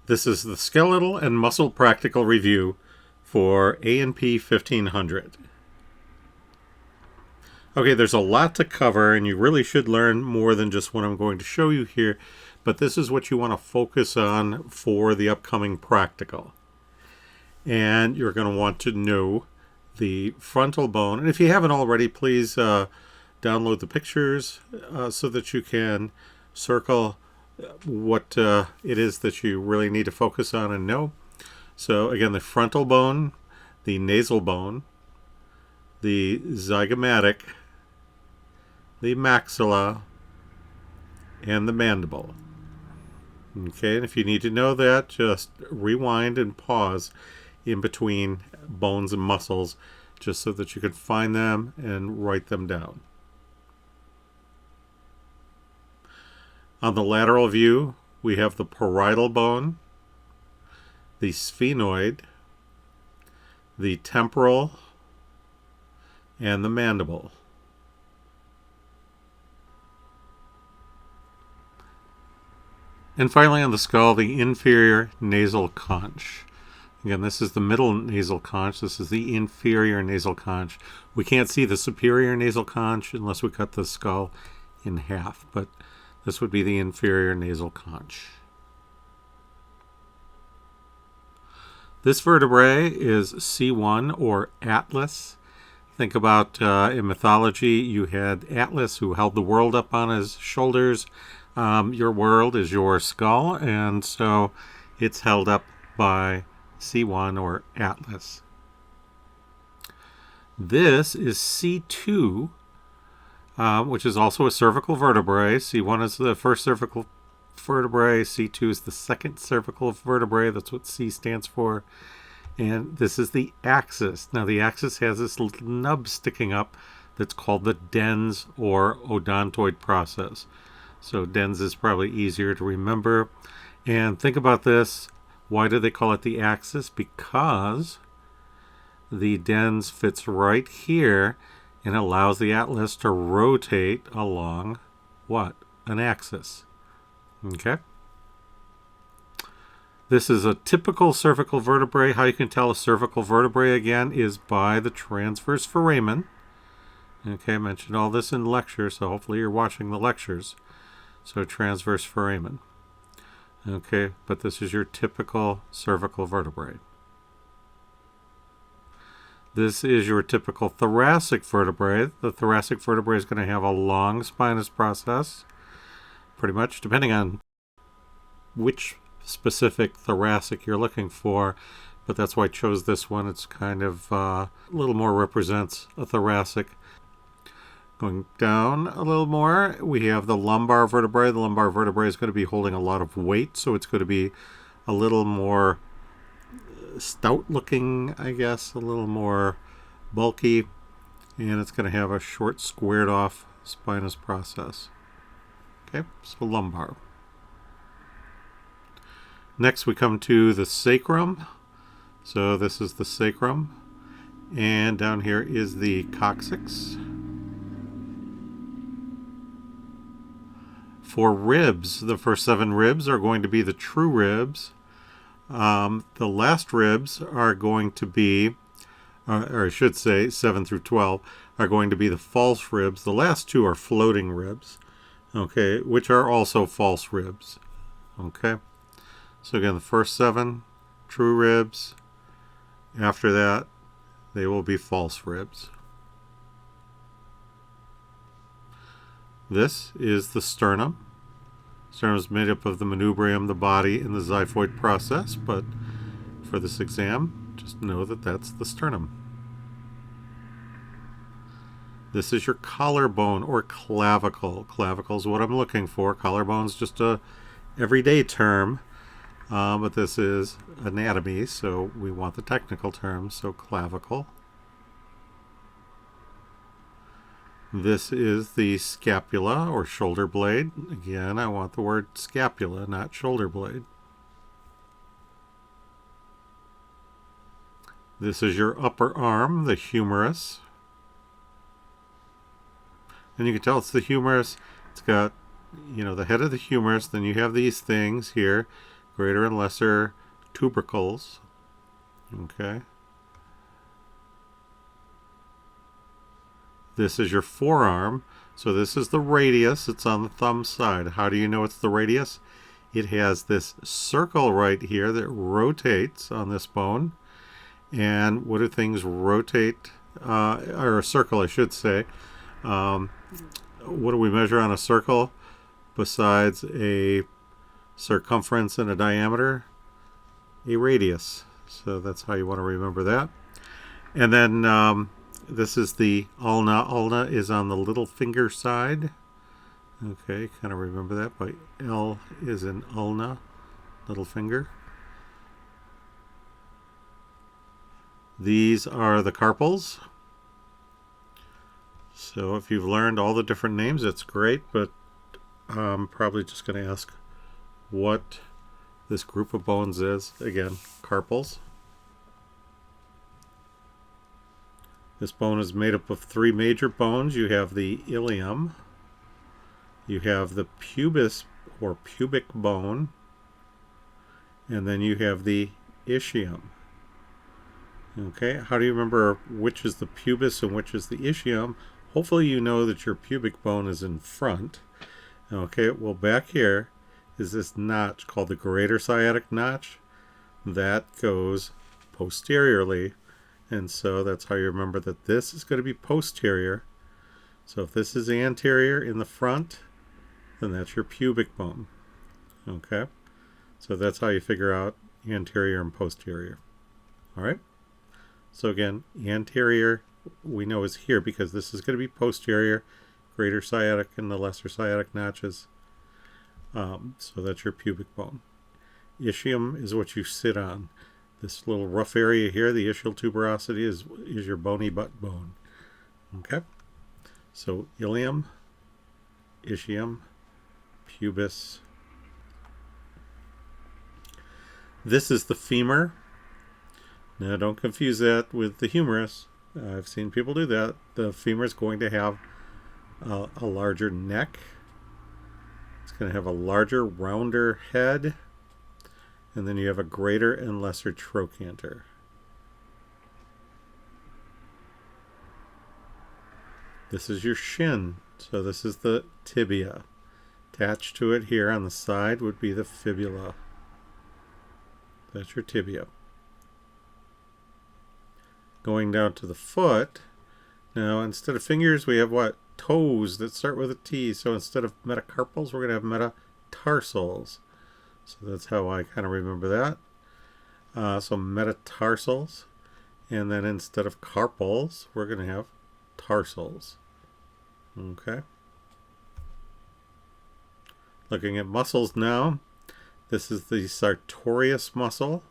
This is the Skeletal and Muscle Practical Review for A&P 1500. Okay, there's a lot to cover, and you really should learn more than just what I'm going to show you here, but this is what you want to focus on for the upcoming practical. And you're going to want to know the frontal bone. And if you haven't already, please download the pictures so that you can circle what it is that you really need to focus on and know. So again, the frontal bone, the nasal bone, the zygomatic, the maxilla, and the mandible. Okay, and if you need to know that, just rewind and pause in between bones and muscles just so that you can find them and write them down. On the lateral view, we have the parietal bone, the sphenoid, the temporal, and the mandible. And finally on the skull, the inferior nasal conch. Again, this is the middle nasal conch. This is the inferior nasal conch. We can't see the superior nasal conch unless we cut the skull in half, but this would be the inferior nasal conch. This vertebrae is C1 or Atlas. Think about in mythology, you had Atlas who held the world up on his shoulders. Your world is your skull, and so it's held up by C1 or Atlas. This is C2, which is also a cervical vertebrae. C1 is the first cervical vertebrae. C2 is the second cervical vertebrae. That's what C stands for. And this is the axis. Now the axis has this little nub sticking up that's called the dens or odontoid process. So dens is probably easier to remember. And think about this. Why do they call it the axis? Because the dens fits right here and allows the atlas to rotate along what? An axis. Okay? This is a typical cervical vertebrae. How you can tell a cervical vertebrae again is by the transverse foramen. Okay, I mentioned all this in lecture, so hopefully you're watching the lectures. So transverse foramen. Okay, but this is your typical cervical vertebrae. This is your typical thoracic vertebrae. The thoracic vertebrae is going to have a long spinous process, pretty much, depending on which specific thoracic you're looking for, but that's why I chose this one. It's kind of a little more represents a thoracic. Going down a little more, we have the lumbar vertebrae. The lumbar vertebrae is going to be holding a lot of weight, so it's going to be a little more stout looking, I guess, a little more bulky, and it's going to have a short squared off spinous process. Okay, so lumbar. Next we come to the sacrum. So this is the sacrum, and down here is the coccyx. For ribs, the first 7 ribs are going to be the true ribs. The last ribs are going to be, or I should say 7 through 12, are going to be the false ribs. The last 2 are floating ribs, okay, which are also false ribs. Okay, so again, the first 7, true ribs. After that, they will be false ribs. This is the sternum. Sternum is made up of the manubrium, the body, and the xiphoid process, but for this exam, just know that that's the sternum. This is your collarbone or clavicle. Clavicle is what I'm looking for. Collarbone is just a everyday term, but this is anatomy, so we want the technical term, so clavicle. This is the scapula or shoulder blade. Again, I want the word scapula, not shoulder blade. This is your upper arm, the humerus. And you can tell it's the humerus. It's got, the head of the humerus. Then you have these things here greater and lesser tubercles. Okay. This is your forearm. So this is the radius. It's on the thumb side. How do you know it's the radius? It has this circle right here that rotates on this bone. And what do things rotate? Or a circle, I should say. What do we measure on a circle besides a circumference and a diameter? A radius. So that's how you want to remember that. And then this is the ulna. Ulna is on the little finger side. Okay, kind of remember that. But L is in ulna, little finger. These are the carpals. So if you've learned all the different names, it's great, but I'm probably just going to ask what this group of bones is. Again, carpals. This bone is made up of three major bones. You have the ilium, you have the pubis or pubic bone, and then you have the ischium. Okay, how do you remember which is the pubis and which is the ischium? Hopefully you know that your pubic bone is in front. Okay, well back here is this notch called the greater sciatic notch. That goes posteriorly. And so that's how you remember that this is going to be posterior. So if this is anterior in the front, then that's your pubic bone. Okay? So that's how you figure out anterior and posterior. All right? So again, anterior we know is here because this is going to be posterior, greater sciatic and the lesser sciatic notches. So that's your pubic bone. Ischium is what you sit on. This little rough area here, the ischial tuberosity, is your bony butt bone. Okay? So ilium, ischium, pubis. This is the femur. Now don't confuse that with the humerus. I've seen people do that. The femur is going to have a larger neck. It's going to have a larger, rounder head. And then you have a greater and lesser trochanter. This is your shin. So this is the tibia. Attached to it here on the side would be the fibula. That's your tibia. Going down to the foot. Now instead of fingers we have what? Toes that start with a T. So instead of metacarpals we're going to have metatarsals. So that's how I kind of remember that. So metatarsals. And then instead of carpals, we're going to have tarsals. Okay. Looking at muscles now. This is the sartorius muscle.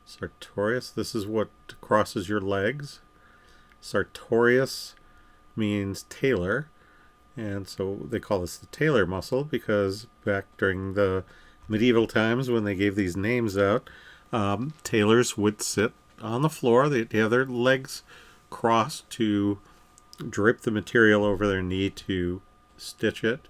Sartorius, this is what crosses your legs. Sartorius means tailor. And so they call this the tailor muscle because back during the medieval times when they gave these names out, tailors would sit on the floor. They'd have their legs crossed to drape the material over their knee to stitch it.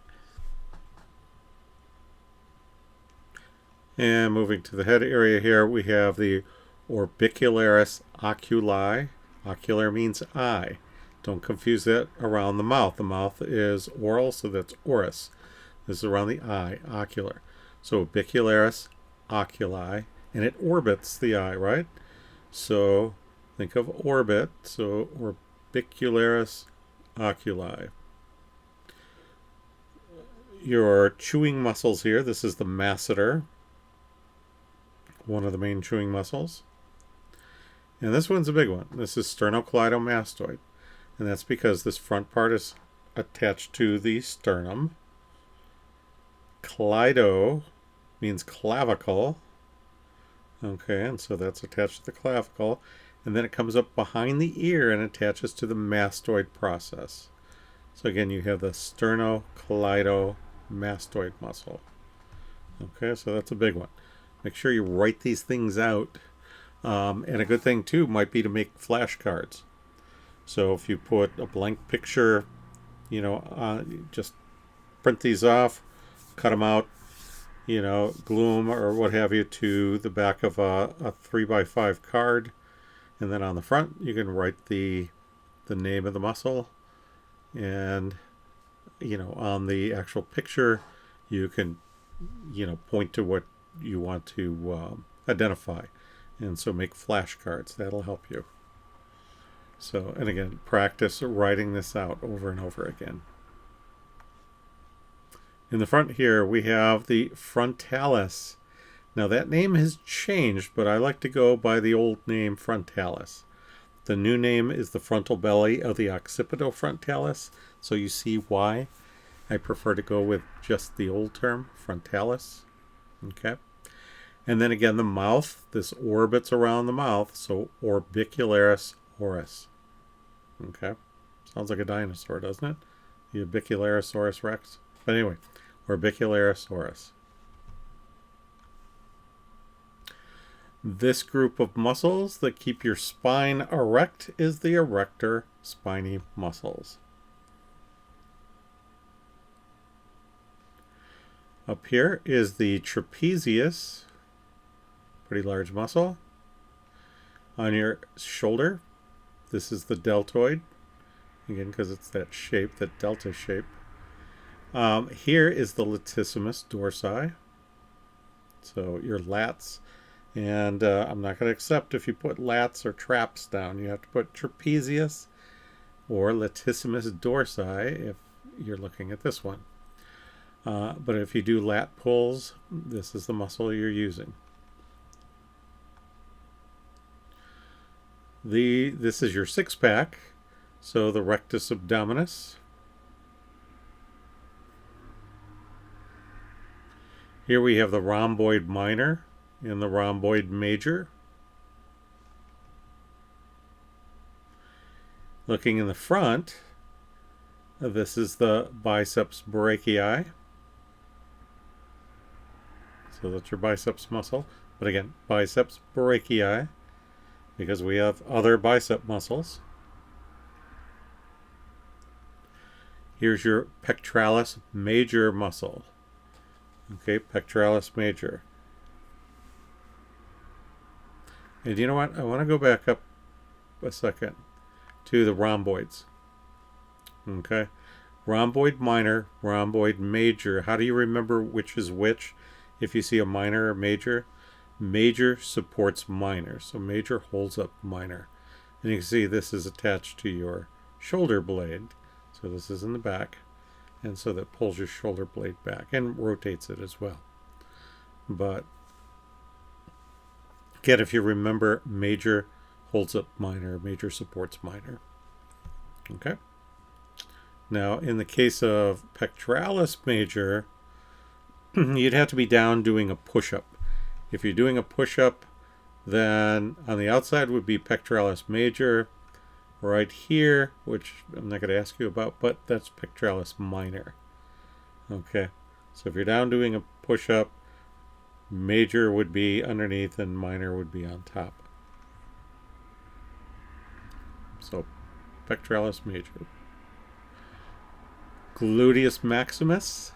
And moving to the head area here, we have the orbicularis oculi. Ocular means eye. Don't confuse that around the mouth. The mouth is oral, so that's oris. This is around the eye, ocular. So orbicularis oculi, and it orbits the eye, right? So think of orbit, so orbicularis oculi. Your chewing muscles here, this is the masseter, one of the main chewing muscles. And this one's a big one. This is sternocleidomastoid. And that's because this front part is attached to the sternum. Cleido means clavicle. Okay, and so that's attached to the clavicle. And then it comes up behind the ear and attaches to the mastoid process. So again, you have the sternocleidomastoid muscle. Okay, so that's a big one. Make sure you write these things out. And a good thing, too, might be to make flashcards. So if you put a blank picture, just print these off, cut them out, glue them or what have you to the back of a 3x5 card. And then on the front, you can write the name of the muscle. And, on the actual picture, you can, point to what you want to identify. And so make flashcards. That'll help you. So, and again, practice writing this out over and over again. In the front here, we have the frontalis. Now that name has changed, but I like to go by the old name frontalis. The new name is the frontal belly of the occipitofrontalis. So you see why I prefer to go with just the old term, frontalis. Okay. And then again, the mouth, this orbits around the mouth, so orbicularis oris. Okay. Sounds like a dinosaur, doesn't it? The Orbicularosaurus rex. But anyway, orbicularis oris. This group of muscles that keep your spine erect is the erector spinae muscles. Up here is the trapezius, pretty large muscle. On your shoulder, this is the deltoid, again because it's that shape, that delta shape. Here is the latissimus dorsi, so your lats. And I'm not going to accept if you put lats or traps down. You have to put trapezius or latissimus dorsi if you're looking at this one. But if you do lat pulls, this is the muscle you're using. This is your six-pack, so the rectus abdominis. Here we have the rhomboid minor and the rhomboid major. Looking in the front, this is the biceps brachii. So that's your biceps muscle. But again, biceps brachii, because we have other bicep muscles. Here's your pectoralis major muscle. Okay, pectoralis major. And you know what? I want to go back up a second to the rhomboids. Okay, rhomboid minor, rhomboid major. How do you remember which is which? If you see a minor or major, major supports minor. So major holds up minor. And you can see this is attached to your shoulder blade. So this is in the back. And so that pulls your shoulder blade back and rotates it as well. But again, if you remember, major holds up minor, major supports minor. Okay. Now, in the case of pectoralis major, you'd have to be down doing a push-up. If you're doing a push-up, then on the outside would be pectoralis major. Right here, which I'm not going to ask you about, but that's pectoralis minor. Okay, so if you're down doing a push-up, major would be underneath and minor would be on top. So pectoralis major. Gluteus maximus.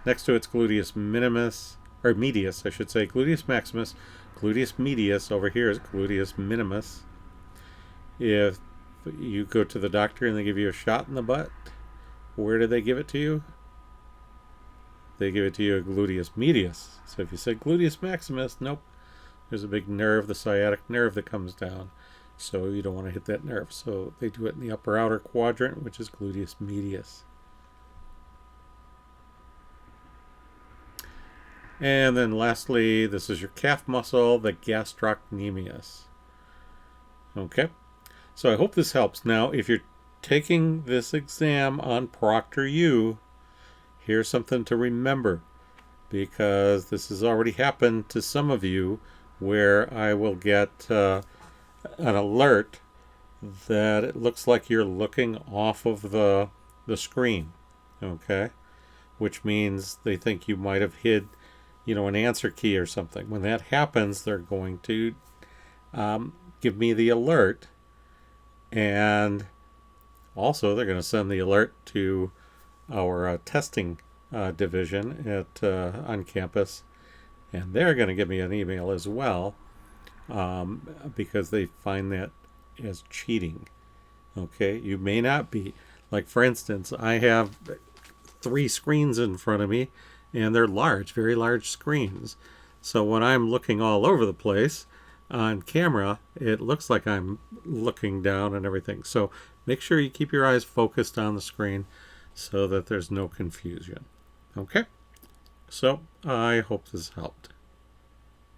Next to it's gluteus minimus, or medius, I should say. Gluteus maximus, gluteus medius. Over here is gluteus minimus. If you go to the doctor and they give you a shot in the butt, where do they give it to you? They give it to you a gluteus medius. So if you say gluteus maximus, nope. There's a big nerve, the sciatic nerve that comes down. So you don't want to hit that nerve. So they do it in the upper outer quadrant, which is gluteus medius. And then lastly, this is your calf muscle, the gastrocnemius. Okay. So I hope this helps. Now, if you're taking this exam on ProctorU, here's something to remember, because this has already happened to some of you, where I will get an alert that it looks like you're looking off of the screen, okay? Which means they think you might have hid, an answer key or something. When that happens, they're going to give me the alert. And also, they're going to send the alert to our testing division at on campus, and they're going to give me an email as well because they find that as cheating. Okay, you may not be. Like, for instance, I have 3 screens in front of me, and they're large, very large screens. So when I'm looking all over the place on camera, it looks like I'm looking down and everything. So make sure you keep your eyes focused on the screen so that there's no confusion. Okay, so I hope this helped.